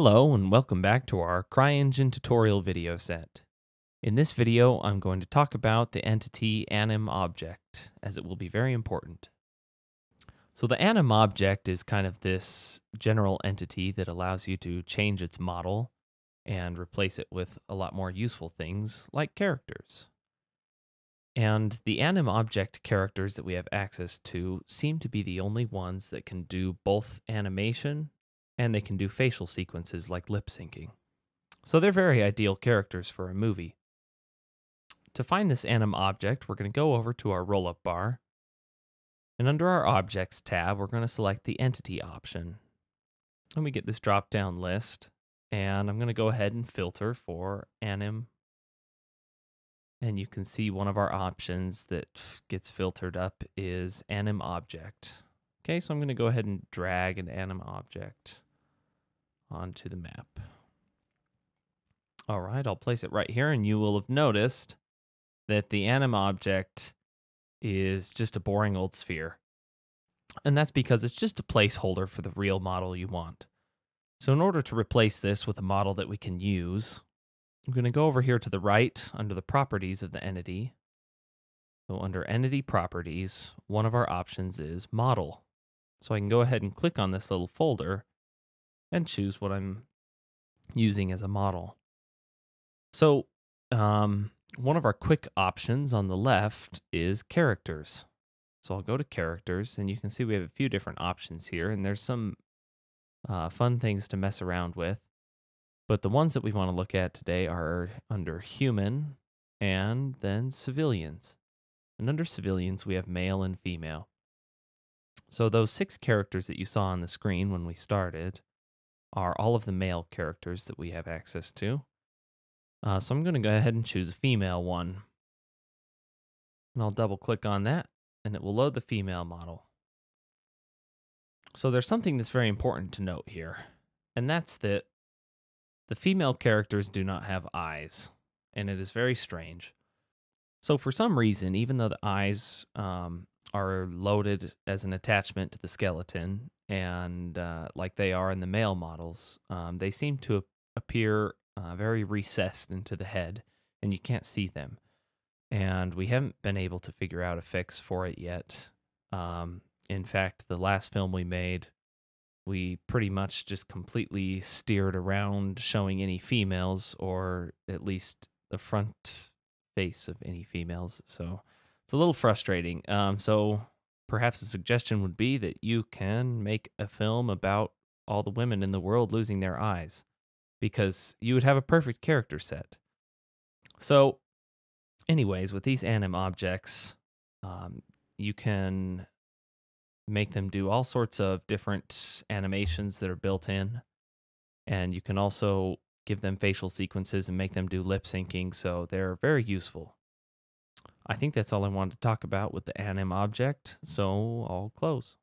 Hello and welcome back to our Cryengine tutorial video set. In this video, I'm going to talk about the entity AnimObject, as it will be very important. So the AnimObject is kind of this general entity that allows you to change its model and replace it with a lot more useful things like characters. And the AnimObject characters that we have access to seem to be the only ones that can do both animation and they can do facial sequences like lip syncing. So they're very ideal characters for a movie. To find this AnimObject, we're going to go over to our roll-up bar, and under our Objects tab, we're going to select the Entity option. And we get this drop-down list, and I'm going to go ahead and filter for Anim. And you can see one of our options that gets filtered up is AnimObject. Okay, so I'm going to go ahead and drag an AnimObject onto the map. All right, I'll place it right here, and you will have noticed that the AnimObject is just a boring old sphere. And that's because it's just a placeholder for the real model you want. So in order to replace this with a model that we can use, I'm going to go over here to the right under the properties of the entity. So under Entity Properties, one of our options is Model. So I can go ahead and click on this little folder and choose what I'm using as a model. So one of our quick options on the left is characters. So I'll go to characters, and you can see we have a few different options here, and there's some fun things to mess around with. But the ones that we want to look at today are under human and then civilians. And under civilians, we have male and female. So those 6 characters that you saw on the screen when we started are all of the male characters that we have access to. So I'm going to go ahead and choose a female one. And I'll double click on that, and it will load the female model. So there's something that's very important to note here, and that's that the female characters do not have eyes, and it is very strange. So for some reason, even though the eyes are loaded as an attachment to the skeleton, and like they are in the male models, they seem to appear very recessed into the head, and you can't see them. And we haven't been able to figure out a fix for it yet. In fact, the last film we made, we pretty much just completely steered around showing any females, or at least the front face of any females. So it's a little frustrating. So perhaps a suggestion would be that you can make a film about all the women in the world losing their eyes, because you would have a perfect character set. So anyways, with these AnimObjects, you can make them do all sorts of different animations that are built in, and you can also give them facial sequences and make them do lip syncing, so they're very useful. I think that's all I wanted to talk about with the AnimObject, so I'll close.